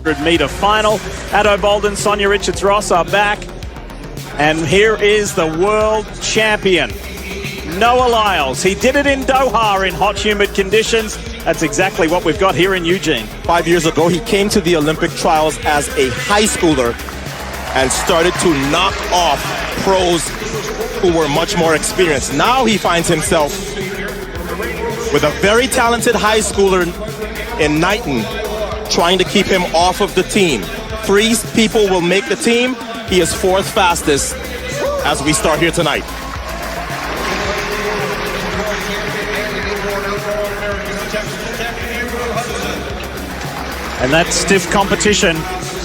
100-meter final. Addo Bolden, Sonia Richards-Ross are back. And here is the world champion, Noah Lyles. He did it in Doha in hot, humid conditions. That's exactly what we've got here in Eugene. 5 years ago, he came to the Olympic trials as a high schooler and started to knock off pros who were much more experienced. Now he finds himself with a very talented high schooler in Knighton trying to keep him off of the team. 3 people will make the team. He is 4th fastest as we start here tonight. And that stiff competition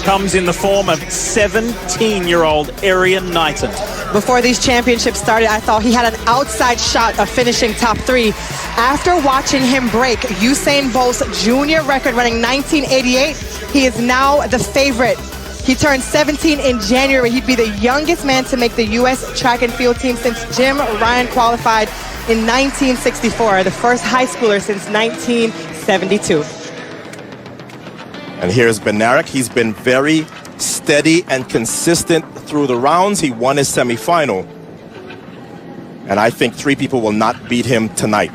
comes in the form of 17-year-old Erriyon Knighton. Before these championships started, I thought he had an outside shot of finishing top 3. After watching him break Usain Bolt's junior record running 1988, he is now the favorite. He turned 17 in January. He'd be the youngest man to make the U.S. track and field team since Jim Ryun qualified in 1964, the first high schooler since 1972. And here's Bednarek. He's been very steady and consistent through the rounds. He won his semifinal. And I think 3 people will not beat him tonight.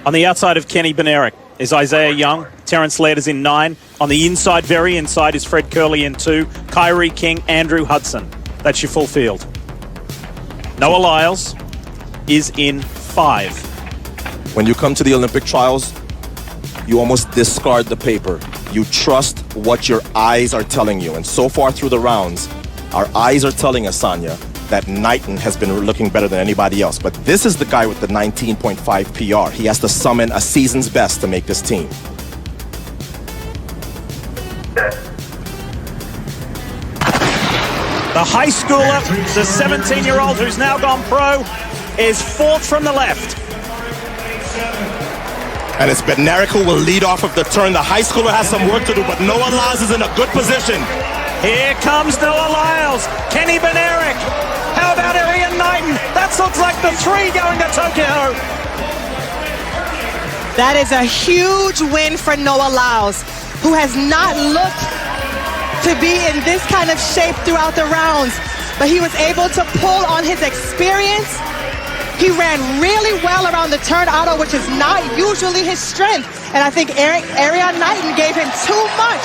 On the outside of Kenny Bednarek is Isaiah Young. Terrence Laird is in 9. On the inside, very inside, is Fred Curley in 2. Kyrie King, Andrew Hudson. That's your full field. Noah Lyles is in 5. When you come to the Olympic trials, you almost discard the paper. You trust what your eyes are telling you. And so far through the rounds, our eyes are telling us, Sonia, that Knighton has been looking better than anybody else. But this is the guy with the 19.5 PR. He has to summon a season's best to make this team. The high schooler, the 17-year-old who's now gone pro, is 4th from the left. And it's Bednarek who will lead off of the turn. The high schooler has some work to do, but Noah Lyles is in a good position. Here comes Noah Lyles, Kenny Bednarek. How about Erriyon Knighton? That looks like the 3 going to Tokyo. That is a huge win for Noah Lyles, who has not looked to be in this kind of shape throughout the rounds, but he was able to pull on his experience. He ran really well around the turn auto, which is not usually his strength. And I think Erriyon Knighton gave him too much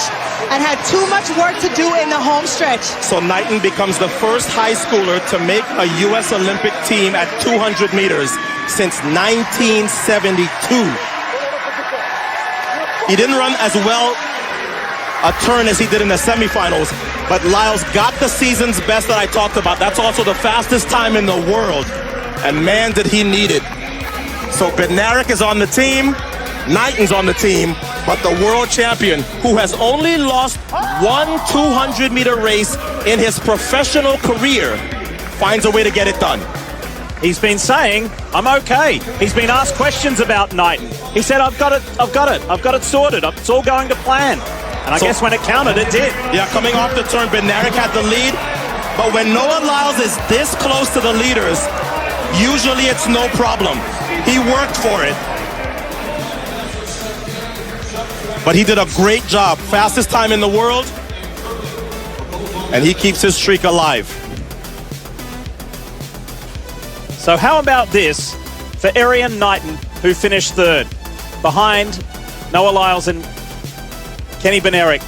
and had too much work to do in the home stretch. So Knighton becomes the first high schooler to make a U.S. Olympic team at 200 meters since 1972. He didn't run as well a turn as he did in the semifinals, but Lyles got the season's best that I talked about. That's also the fastest time in the world. And man, did he need it. So Bednarek is on the team, Knighton's on the team, but the world champion, who has only lost 1 200-meter race in his professional career, finds a way to get it done. He's been saying, I'm okay. He's been asked questions about Knighton. He said, I've got it sorted. It's all going to plan. And I guess when it counted, it did. Yeah, coming off the turn, Bednarek had the lead, but when Noah Lyles is this close to the leaders, usually it's no problem. He worked for it. But he did a great job. Fastest time in the world. And he keeps his streak alive. So how about this for Erriyon Knighton, who finished 3rd, behind Noah Lyles and Kenny Bednarek.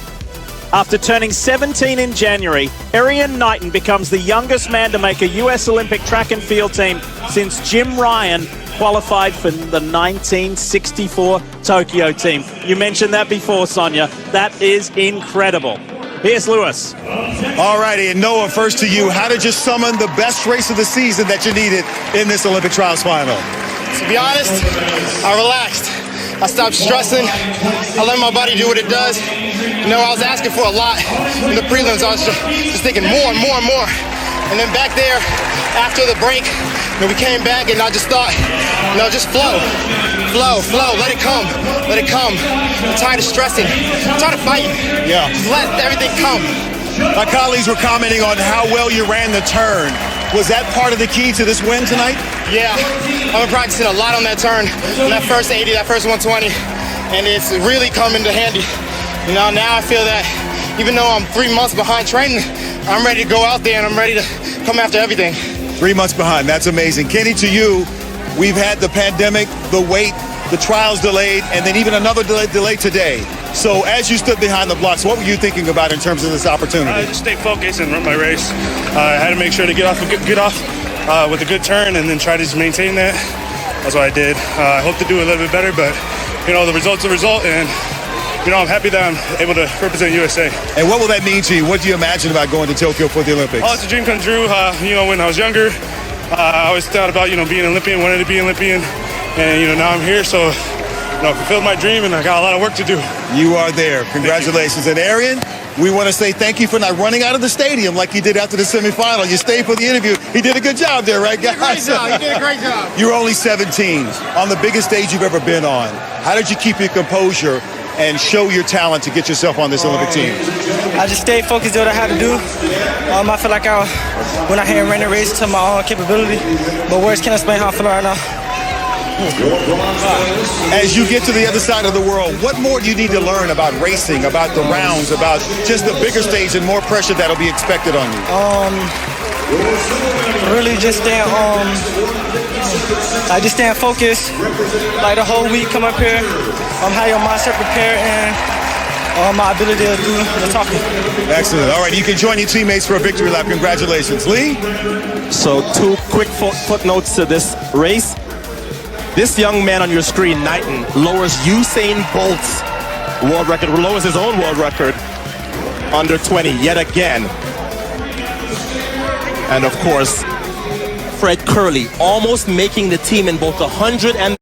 After turning 17 in January, Erriyon Knighton becomes the youngest man to make a U.S. Olympic track and field team since Jim Ryun qualified for the 1964 Tokyo team. You mentioned that before, Sonia. That is incredible. Here's Lewis. All righty, and Noah, first to you. How did you summon the best race of the season that you needed in this Olympic trials final? To be honest, I relaxed. I stopped stressing. I let my body do what it does. You know, I was asking for a lot in the prelims. I was just thinking more and more and more. And then back there, after the break, we came back and I just thought, just flow. Flow, let it come. Let it come. I'm tired of stressing. I'm tired of fighting. Yeah. Just let everything come. My colleagues were commenting on how well you ran the turn. Was that part of the key to this win tonight? Yeah, I've been practicing a lot on that turn, on that first 80, that first 120, and it's really come into handy. You know, now I feel that even though I'm 3 months behind training, I'm ready to go out there and I'm ready to come after everything. 3 months behind. That's amazing. Kenny, to you, we've had the pandemic, the wait, the trials delayed, and then even another delay today. So as you stood behind the blocks, what were you thinking about in terms of this opportunity? I just stay focused and run my race. I had to make sure to get off with a good turn and then try to just maintain that. That's what I did. I hope to do a little bit better, but you know, the result's a result, and you know, I'm happy that I'm able to represent USA. And what will that mean to you? What do you imagine about going to Tokyo for the Olympics? Oh, it's a dream come true. You know, when I was younger, I always thought about, you know, being an Olympian, wanted to be an Olympian, and you know, now I'm here, so you know, I fulfilled my dream, and I got a lot of work to do. You are there. Congratulations. And Erriyon, we want to say thank you for not running out of the stadium like you did after the semifinal. You stayed for the interview. He did a good job there, right, guys? He did a great job. You're only 17 on the biggest stage you've ever been on. How did you keep your composure and show your talent to get yourself on this Olympic team? I just stayed focused on what I had to do. I feel like I went out here and ran the race to my own capability. But words can't explain how I feel right now. As you get to the other side of the world, what more do you need to learn about racing, about the rounds, about just the bigger stage and more pressure that'll be expected on you? Really just staying focused. Like the whole week, come up here, have your mindset prepared and my ability to do the talking. Excellent. All right, you can join your teammates for a victory lap. Congratulations. Lee? So 2 quick footnotes to this race. This young man on your screen, Knighton, lowers Usain Bolt's world record, lowers his own world record, under 20, yet again. And of course, Fred Curley, almost making the team in both the 100 and